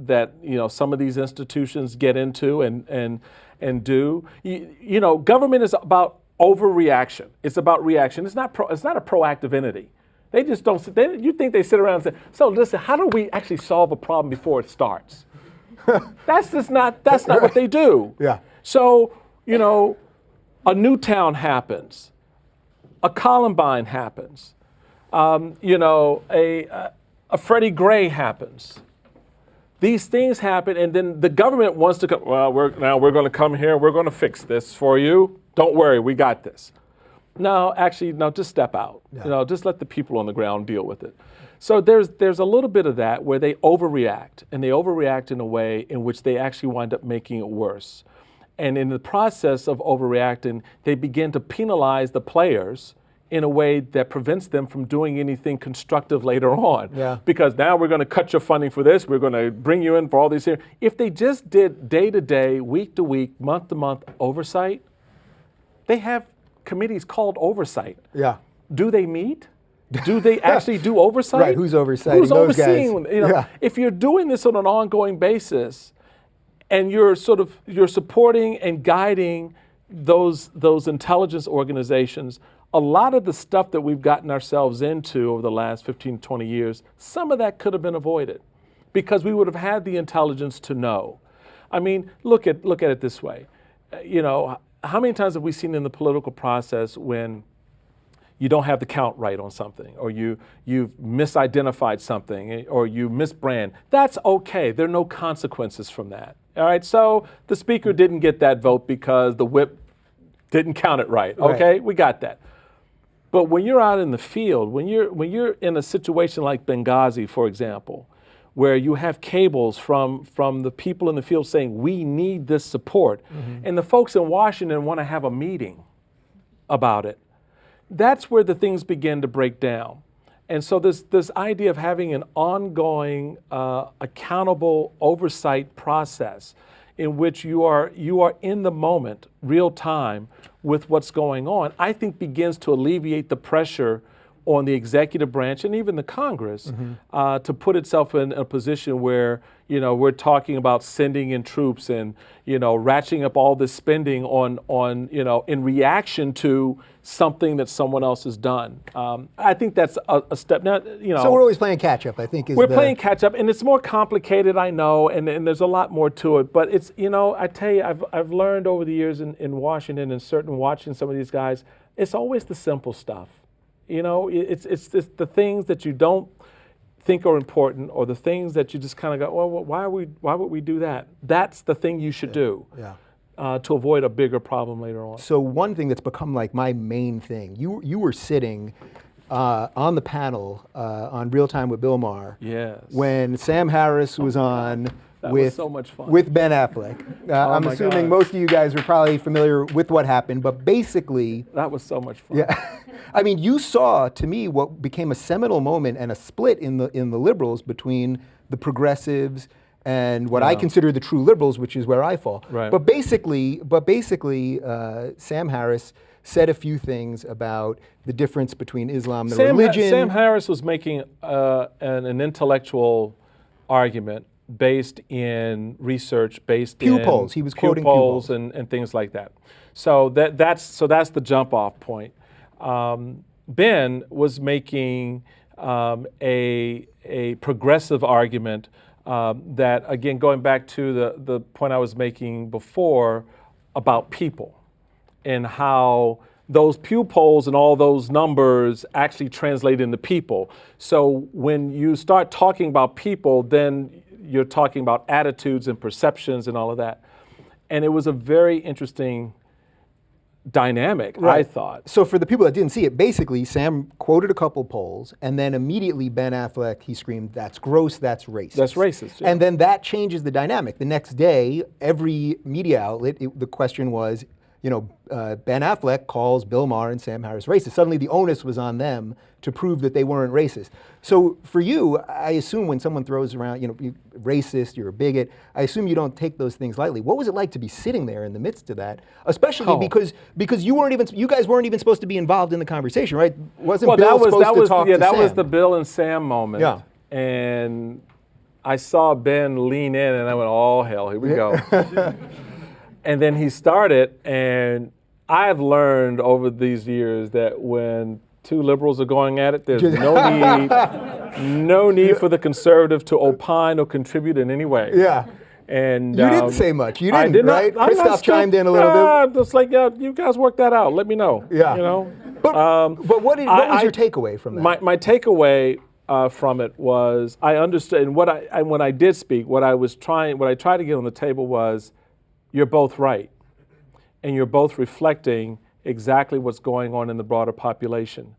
some of these institutions get into and do. Government is about overreaction. It's about reaction. It's not a proactive entity. They just don't. You think they sit around and say, "So listen, how do we actually solve a problem before it starts?" That's not what they do. Yeah. So a Newtown happens, a Columbine happens, a Freddie Gray happens. These things happen, and then the government wants to come. Well, we're going to come here. We're going to fix this for you. Don't worry, we got this. No, just step out. Yeah. Just let the people on the ground deal with it. So there's a little bit of that where they overreact, and they overreact in a way in which they actually wind up making it worse. And in the process of overreacting, they begin to penalize the players in a way that prevents them from doing anything constructive later on. Yeah. Because now we're going to cut your funding for this, we're going to bring you in for all these here. If they just did day to day, week to week, month to month oversight, they have committees called oversight. Yeah. Do they meet? Do they actually do oversight? Right, who's oversighting those overseeing? guys? If you're doing this on an ongoing basis, and you're supporting and guiding those intelligence organizations, a lot of the stuff that we've gotten ourselves into over the last 15, 20 years, some of that could have been avoided because we would have had the intelligence to know. Look at it this way. How many times have we seen in the political process when you don't have the count right on something, or you've misidentified something, or you misbrand? That's okay. There are no consequences from that. All right, so the speaker didn't get that vote because the whip didn't count it right. Okay, we got that. But when you're out in the field, when you're in a situation like Benghazi, for example, where you have cables from the people in the field saying, we need this support. And the folks in Washington want to have a meeting about it. That's where the things begin to break down. And so this idea of having an ongoing, accountable oversight process in which you are in the moment, real time, with what's going on, I think begins to alleviate the pressure on the executive branch and even the Congress to put itself in a position where, we're talking about sending in troops and, ratcheting up all this spending on in reaction to something that someone else has done. I think that's a step. Now, So we're always playing catch up, I think. We're playing catch up, and it's more complicated, I know, and there's a lot more to it. But it's, I tell you, I've learned over the years in Washington and watching some of these guys, it's always the simple stuff. It's the things that you don't think are important, or the things that you just kind of go, well, why would we do that? That's the thing you should do. To avoid a bigger problem later on. So one thing that's become like my main thing, you were sitting on the panel on Real Time with Bill Maher. Yes. When Sam Harris was on was so much fun. with Ben Affleck. I'm assuming most of you guys are probably familiar with what happened, but basically... That was so much fun. Yeah. I mean, you saw, to me, what became a seminal moment and a split in the liberals between the progressives and what I consider the true liberals, which is where I fall. Right. But basically, Sam Harris said a few things about the difference between Islam and religion. Sam Harris was making an intellectual argument based in research, based Pew in polls. He was quoting Pew polls polls and things like that. So that's the jump off point. Ben was making a progressive argument that, again, going back to the point I was making before about people and how those Pew polls and all those numbers actually translate into people. So when you start talking about people, then you're talking about attitudes and perceptions and all of that. And it was a very interesting dynamic, I thought. So for the people that didn't see it, basically Sam quoted a couple polls, and then immediately Ben Affleck, he screamed, "That's gross, that's racist." That's racist. Yeah. And then that changes the dynamic. The next day, every media outlet, the question was, Ben Affleck calls Bill Maher and Sam Harris racist. Suddenly the onus was on them to prove that they weren't racist. So for you, I assume when someone throws around, you're racist, you're a bigot, I assume you don't take those things lightly. What was it like to be sitting there in the midst of that? Especially because you guys weren't even supposed to be involved in the conversation, right? Wasn't Bill supposed to talk to Sam? That was the Bill and Sam moment. Yeah. And I saw Ben lean in and I went, oh hell, here we go. And then he started, and I've learned over these years that when two liberals are going at it, there's no need for the conservative to opine or contribute in any way. Yeah. And you didn't say much. You didn't, I did not, right? Christoph chimed in a little bit. Just like, you guys work that out. Let me know. Yeah. But what was your takeaway from that? My takeaway from it was I understood, and when I did speak, what I tried to get on the table was, you're both right, and you're both reflecting exactly what's going on in the broader population.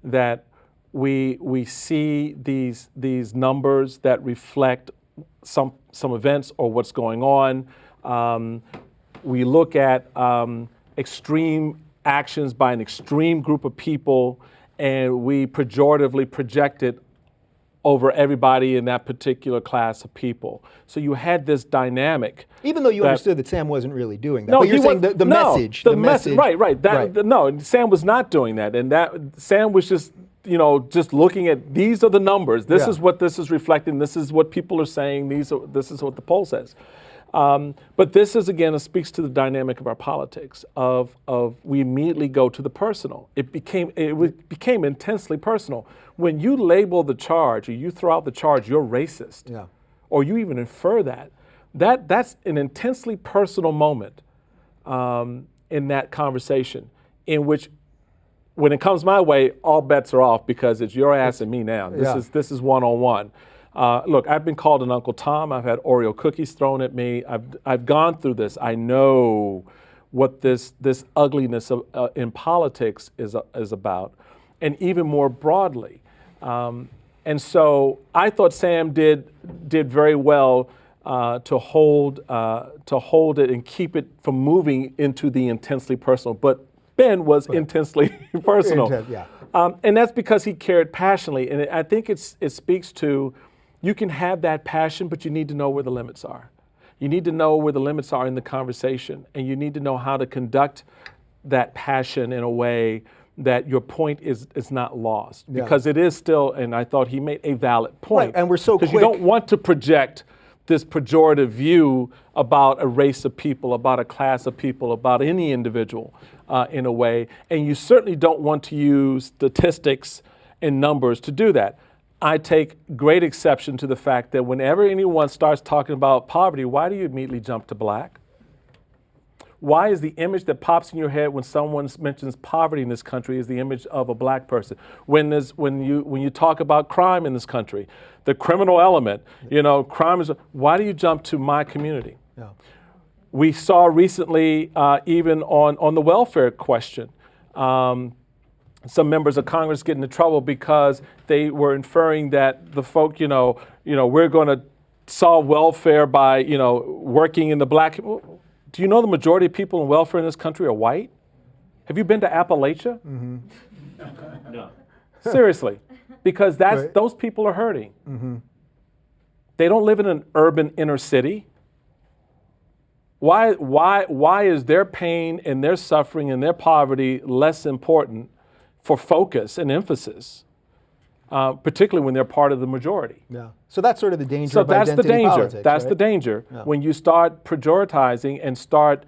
That we see these numbers that reflect some events or what's going on. We look at extreme actions by an extreme group of people, and we pejoratively project it over everybody in that particular class of people. So you had this dynamic. Even though you understood that Sam wasn't really doing that. No, but you're saying the message. The message. Right. No, Sam was not doing that. And Sam was just, just looking at, these are the numbers. This is what this is reflecting. This is what people are saying. This is what the poll says. But this is, again, it speaks to the dynamic of our politics, of we immediately go to the personal. It became intensely personal. When you label the charge, or you throw out the charge, you're racist, or you even infer that's an intensely personal moment in that conversation, in which, when it comes my way, all bets are off, because it's your ass and me now. This is one-on-one. Look, I've been called an Uncle Tom. I've had Oreo cookies thrown at me. I've gone through this. I know what this ugliness in politics is about, and even more broadly. And And so I thought Sam did very well to hold it and keep it from moving into the intensely personal. But Ben was intensely personal. Yeah. And that's because he cared passionately. And I think it speaks to, you can have that passion, but you need to know where the limits are. You need to know where the limits are in the conversation, and you need to know how to conduct that passion in a way that your point is not lost. Yeah. Because it is still, and I thought he made a valid point. Right, and we're so quick. Because you don't want to project this pejorative view about a race of people, about a class of people, about any individual in a way. And you certainly don't want to use statistics and numbers to do that. I take great exception to the fact that whenever anyone starts talking about poverty, why do you immediately jump to black? Why is the image that pops in your head when someone mentions poverty in this country is the image of a black person? When you talk about crime in this country, the criminal element, crime is, why do you jump to my community? Yeah. We saw recently, even on the welfare question, some members of Congress get into trouble because they were inferring that the folk, we're going to solve welfare by, working in the black. Do you know the majority of people in welfare in this country are white? Have you been to Appalachia? Mm-hmm. No. Seriously, because Right. those people are hurting. Mm-hmm. They don't live in an urban inner city. Why is their pain and their suffering and their poverty less important for focus and emphasis, particularly when they're part of the majority? Yeah. So that's sort of the danger So of that's the identity danger. politics, That's right? the danger Yeah. when you start pejoratizing and start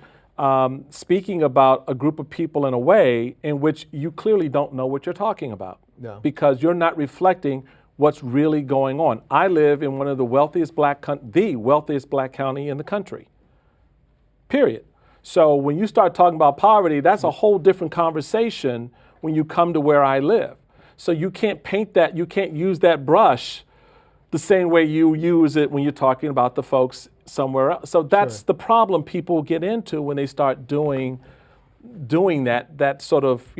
speaking about a group of people in a way in which you clearly don't know what you're talking about, Yeah. because you're not reflecting what's really going on. I live in one of the wealthiest the wealthiest black county in the country. Period. So when you start talking about poverty, that's a whole different conversation when you come to where I live. So you can't paint that, you can't use that brush the same way you use it when you're talking about the folks somewhere else. So that's Sure. the problem people get into when they start doing that sort of,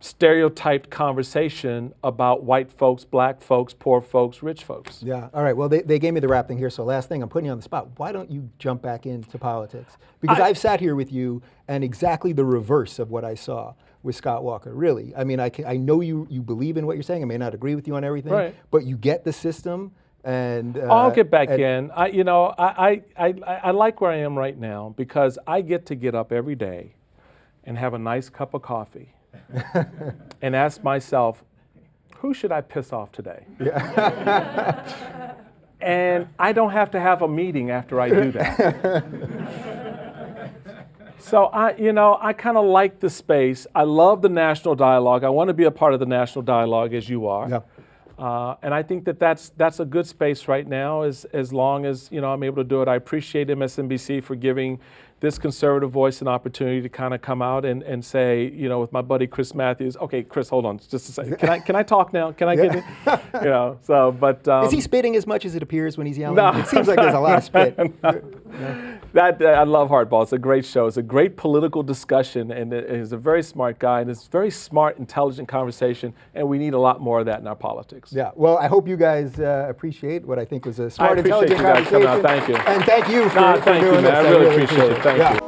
stereotyped conversation about white folks, black folks, poor folks, rich folks. Yeah. All right. Well, they gave me the wrap thing here. So last thing, I'm putting you on the spot. Why don't you jump back into politics? Because I've sat here with you and exactly the reverse of what I saw with Scott Walker. Really. I mean, I know you believe in what you're saying. I may not agree with you on everything, Right. but you get the system. And I'll get back in. I like where I am right now because I get up every day and have a nice cup of coffee and ask myself, who should I piss off today? Yeah. And I don't have to have a meeting after I do that. So I kind of like the space. I love the national dialogue. I want to be a part of the national dialogue as you are. Yeah. And I think that's a good space right now as long as I'm able to do it. I appreciate MSNBC for giving this conservative voice an opportunity to kind of come out and say, with my buddy Chris Matthews. Okay, Chris, hold on just a second. Can I talk now? Can I get it? Is he spitting as much as it appears when he's yelling? No. It seems like there's a lot of spit. I love Hardball. It's a great show. It's a great political discussion, and he's a very smart guy, and it's very smart, intelligent conversation, and we need a lot more of that in our politics. Yeah. Well, I hope you guys appreciate what I think was a smart, I appreciate intelligent you guys conversation. coming out. Thank you. And thank you for Thank doing you, man. this. I really appreciate it. Thank you.